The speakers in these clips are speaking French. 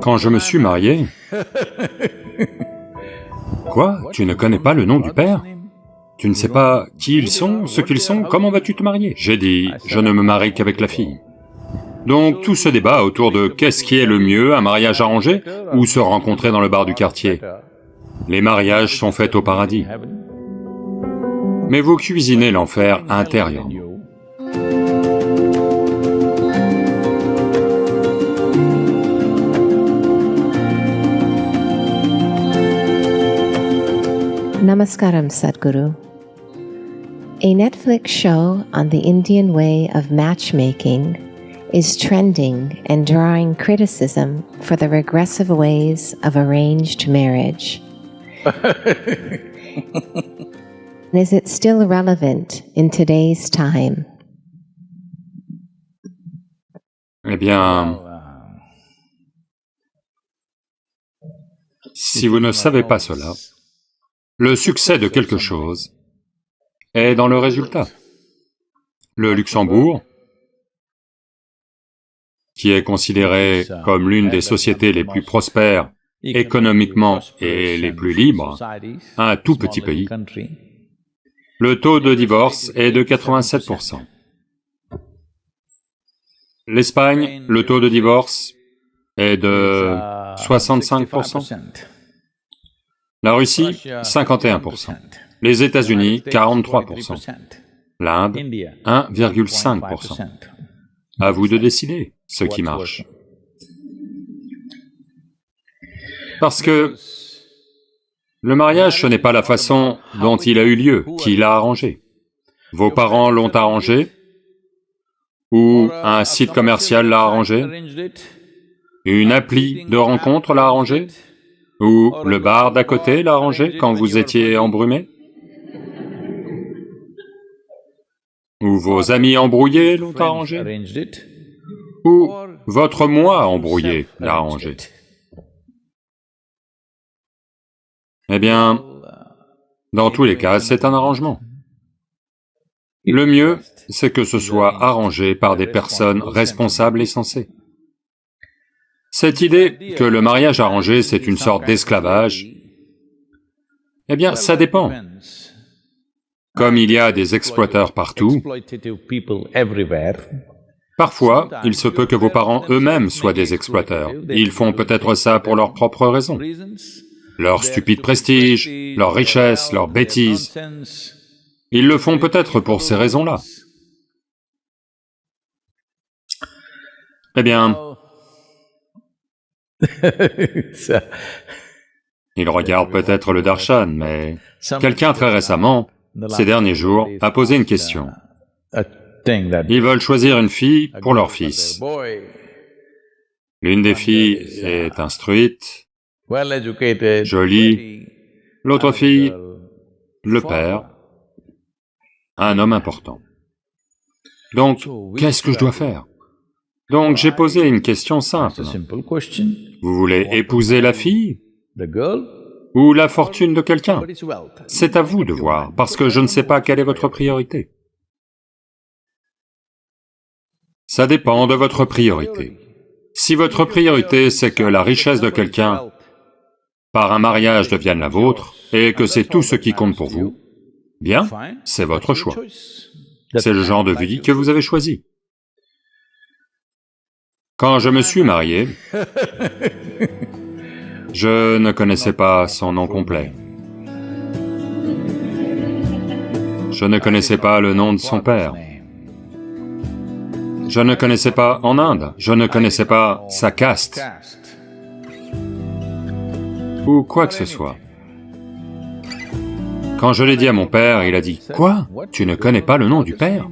Quand je me suis marié... Quoi? Tu ne connais pas le nom du père? Tu ne sais pas qui ils sont, ce qu'ils sont, comment vas-tu te marier? J'ai dit, je ne me marie qu'avec la fille. Donc tout ce débat autour de qu'est-ce qui est le mieux, un mariage arrangé ou se rencontrer dans le bar du quartier. Les mariages sont faits au paradis. Mais vous cuisinez l'enfer intérieurement. Namaskaram, Sadhguru. A Netflix show on the Indian way of matchmaking is trending and drawing criticism for the regressive ways of arranged marriage. Is it still relevant in today's time? Eh bien, si vous ne savez pas cela, le succès de quelque chose est dans le résultat. Le Luxembourg, qui est considéré comme l'une des sociétés les plus prospères économiquement et les plus libres, un tout petit pays, le taux de divorce est de 87%. L'Espagne, le taux de divorce est de 65%. La Russie, 51%. Les États-Unis, 43%. L'Inde, 1,5%. À vous de décider ce qui marche. Parce que le mariage, ce n'est pas la façon dont il a eu lieu, qui l'a arrangé. Vos parents l'ont arrangé, ou un site commercial l'a arrangé, une appli de rencontre l'a arrangé, ou le bar d'à côté l'a arrangé quand vous étiez embrumé, ou vos amis embrouillés l'ont arrangé, ou votre moi embrouillé l'a arrangé. Eh bien, dans tous les cas, c'est un arrangement. Le mieux, c'est que ce soit arrangé par des personnes responsables et sensées. Cette idée que le mariage arrangé, c'est une sorte d'esclavage, eh bien, ça dépend. Comme il y a des exploiteurs partout, parfois, il se peut que vos parents eux-mêmes soient des exploiteurs. Ils font peut-être ça pour leurs propres raisons. Leur stupide prestige, leur richesse, leur bêtise. Ils le font peut-être pour ces raisons-là. Eh bien... Il regarde peut-être le darshan, mais quelqu'un très récemment, ces derniers jours, a posé une question. Ils veulent choisir une fille pour leur fils. L'une des filles est instruite, jolie, l'autre fille, le père, un homme important. Donc, qu'est-ce que je dois faire? Donc j'ai posé une question simple. Vous voulez épouser la fille ou la fortune de quelqu'un? C'est à vous de voir, parce que je ne sais pas quelle est votre priorité. Ça dépend de votre priorité. Si votre priorité c'est que la richesse de quelqu'un, par un mariage, devienne la vôtre, et que c'est tout ce qui compte pour vous, bien, c'est votre choix. C'est le genre de vie que vous avez choisi. Quand je me suis marié, je ne connaissais pas son nom complet. Je ne connaissais pas le nom de son père. Je ne connaissais pas en Inde, je ne connaissais pas sa caste, ou quoi que ce soit. Quand je l'ai dit à mon père, il a dit, « Quoi? Tu ne connais pas le nom du père?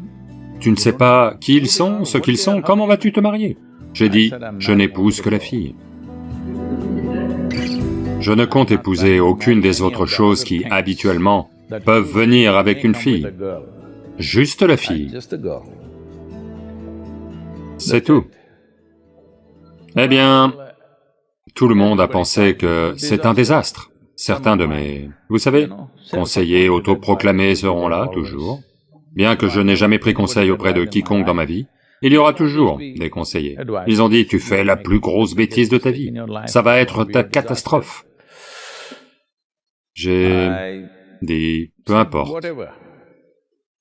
Tu ne sais pas qui ils sont, ce qu'ils sont, comment vas-tu te marier ?» J'ai dit, je n'épouse que la fille. Je ne compte épouser aucune des autres choses qui, habituellement, peuvent venir avec une fille. Juste la fille. C'est tout. Eh bien, tout le monde a pensé que c'est un désastre. Certains de mes, vous savez, conseillers autoproclamés seront là, toujours. Bien que je n'ai jamais pris conseil auprès de quiconque dans ma vie, Il y aura toujours des conseillers. Ils ont dit, tu fais la plus grosse bêtise de ta vie, ça va être ta catastrophe. J'ai dit, peu importe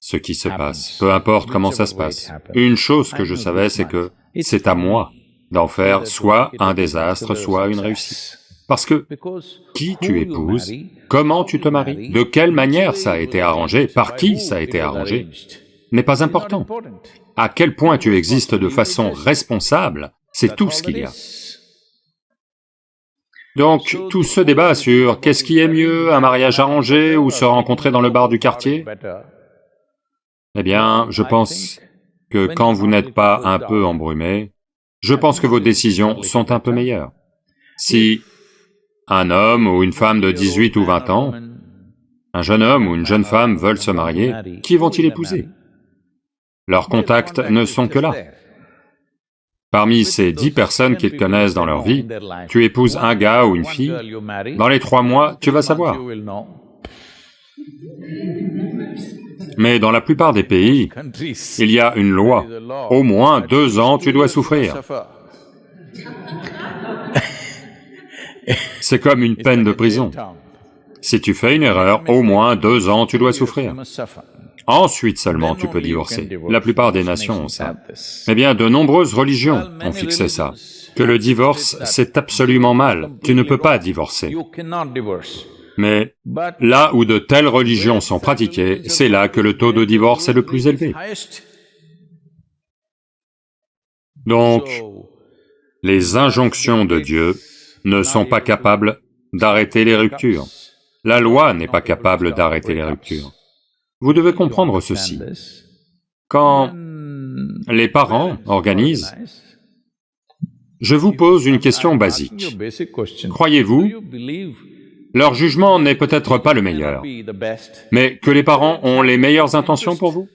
ce qui se passe, peu importe comment ça se passe. Une chose que je savais, c'est que c'est à moi d'en faire soit un désastre, soit une réussite. Parce que qui tu épouses, comment tu te maries, de quelle manière ça a été arrangé, par qui ça a été arrangé, n'est pas important. À quel point tu existes de façon responsable, c'est tout ce qu'il y a. Donc, tout ce débat sur qu'est-ce qui est mieux, un mariage arrangé ou se rencontrer dans le bar du quartier, eh bien, je pense que quand vous n'êtes pas un peu embrumé, je pense que vos décisions sont un peu meilleures. Si un homme ou une femme de 18 ou 20 ans, un jeune homme ou une jeune femme veulent se marier, qui vont-ils épouser? Leurs contacts ne sont que là. Parmi ces 10 personnes qu'ils connaissent dans leur vie, tu épouses un gars ou une fille, dans les 3 mois, tu vas savoir. Mais dans la plupart des pays, il y a une loi. Au moins 2 ans, tu dois souffrir. C'est comme une peine de prison. Si tu fais une erreur, au moins 2 ans, tu dois souffrir. Ensuite seulement tu peux divorcer. La plupart des nations ont ça. Eh bien, de nombreuses religions ont fixé ça, que le divorce, c'est absolument mal, tu ne peux pas divorcer. Mais là où de telles religions sont pratiquées, c'est là que le taux de divorce est le plus élevé. Donc, les injonctions de Dieu ne sont pas capables d'arrêter les ruptures. La loi n'est pas capable d'arrêter les ruptures. Vous devez comprendre ceci. Quand les parents organisent, je vous pose une question basique. Croyez-vous, leur jugement n'est peut-être pas le meilleur, mais que les parents ont les meilleures intentions pour vous?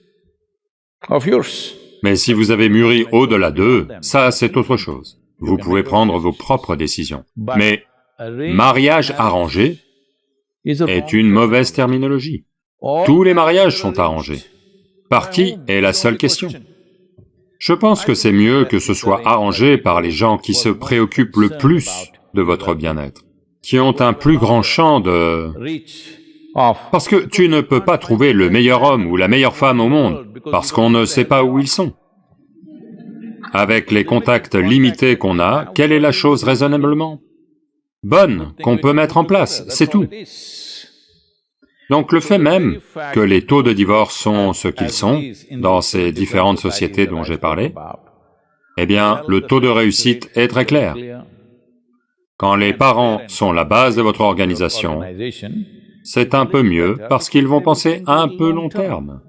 Mais si vous avez mûri au-delà d'eux, ça c'est autre chose. Vous pouvez prendre vos propres décisions. Mais mariage arrangé est une mauvaise terminologie. Tous les mariages sont arrangés. Par qui est la seule question. Je pense que c'est mieux que ce soit arrangé par les gens qui se préoccupent le plus de votre bien-être, qui ont un plus grand champ de... Parce que tu ne peux pas trouver le meilleur homme ou la meilleure femme au monde, parce qu'on ne sait pas où ils sont. Avec les contacts limités qu'on a, quelle est la chose raisonnablement bonne qu'on peut mettre en place, c'est tout. Donc le fait même que les taux de divorce sont ce qu'ils sont, dans ces différentes sociétés dont j'ai parlé, eh bien, le taux de réussite est très clair. Quand les parents sont la base de votre organisation, c'est un peu mieux parce qu'ils vont penser un peu long terme.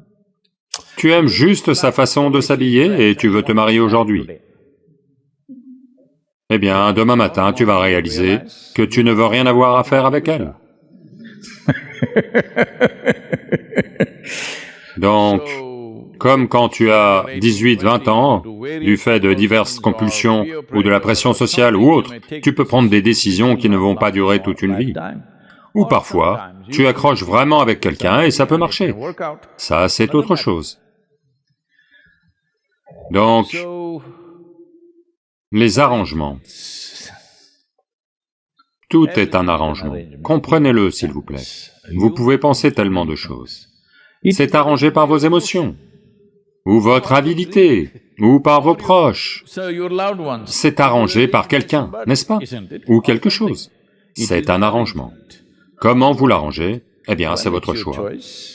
Tu aimes juste sa façon de s'habiller et tu veux te marier aujourd'hui. Eh bien, demain matin, tu vas réaliser que tu ne veux rien avoir à faire avec elle. Donc, comme quand tu as 18-20 ans, du fait de diverses compulsions ou de la pression sociale ou autre, tu peux prendre des décisions qui ne vont pas durer toute une vie. Ou parfois, tu accroches vraiment avec quelqu'un et ça peut marcher. Ça, c'est autre chose. Donc, les arrangements. Tout est un arrangement. Comprenez-le, s'il vous plaît. Vous pouvez penser tellement de choses. C'est arrangé par vos émotions, ou votre avidité, ou par vos proches. C'est arrangé par quelqu'un, n'est-ce pas? Ou quelque chose. C'est un arrangement. Comment vous l'arrangez? Eh bien, c'est votre choix.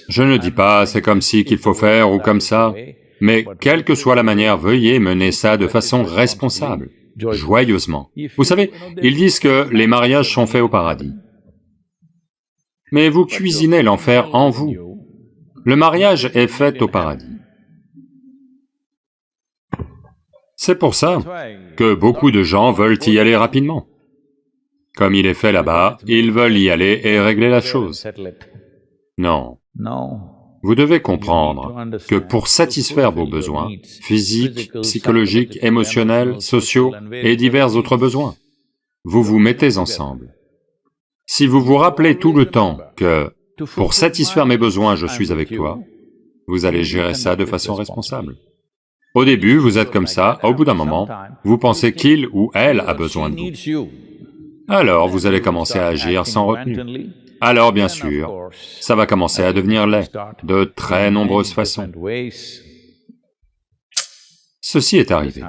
Je ne dis pas c'est comme ci qu'il faut faire ou comme ça, mais quelle que soit la manière, veuillez mener ça de façon responsable, joyeusement. Vous savez, ils disent que les mariages sont faits au paradis. Mais vous cuisinez l'enfer en vous. Le mariage est fait au paradis. C'est pour ça que beaucoup de gens veulent y aller rapidement. Comme il est fait là-bas, ils veulent y aller et régler la chose. Non. Vous devez comprendre que pour satisfaire vos besoins, physiques, psychologiques, émotionnels, sociaux et divers autres besoins, vous vous mettez ensemble. Si vous vous rappelez tout le temps que, pour satisfaire mes besoins, je suis avec toi, vous allez gérer ça de façon responsable. Au début, vous êtes comme ça, au bout d'un moment, vous pensez qu'il ou elle a besoin de vous. Alors, vous allez commencer à agir sans retenue. Alors, bien sûr, ça va commencer à devenir laid, de très nombreuses façons. Ceci est arrivé.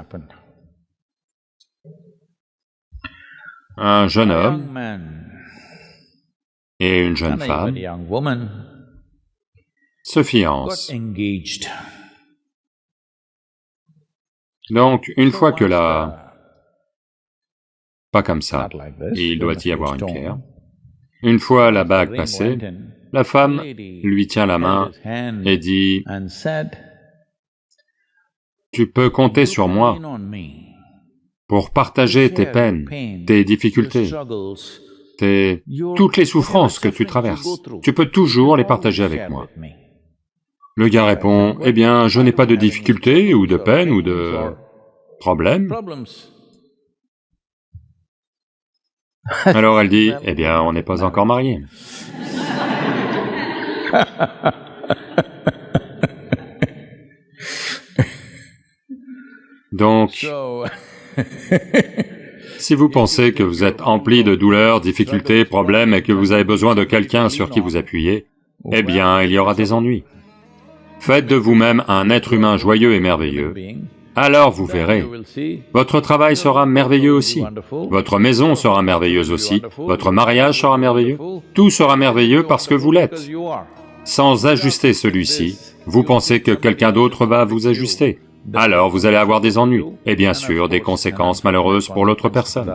Un jeune homme et une jeune femme se fiancent. Donc, une fois que pas comme ça, il doit y avoir une pierre. Une fois la bague passée, la femme lui tient la main et dit, « Tu peux compter sur moi pour partager tes peines, tes difficultés, toutes les souffrances que tu traverses. Tu peux toujours les partager avec moi. » Le gars répond, « Eh bien, je n'ai pas de difficultés ou de peines ou de problèmes. » Alors elle dit, « Eh bien, on n'est pas encore mariés. » Donc, si vous pensez que vous êtes empli de douleurs, difficultés, problèmes et que vous avez besoin de quelqu'un sur qui vous appuyer, eh bien, il y aura des ennuis. Faites de vous-même un être humain joyeux et merveilleux, alors vous verrez, votre travail sera merveilleux aussi, votre maison sera merveilleuse aussi, votre mariage sera merveilleux, tout sera merveilleux parce que vous l'êtes. Sans ajuster celui-ci, vous pensez que quelqu'un d'autre va vous ajuster, alors vous allez avoir des ennuis, et bien sûr des conséquences malheureuses pour l'autre personne.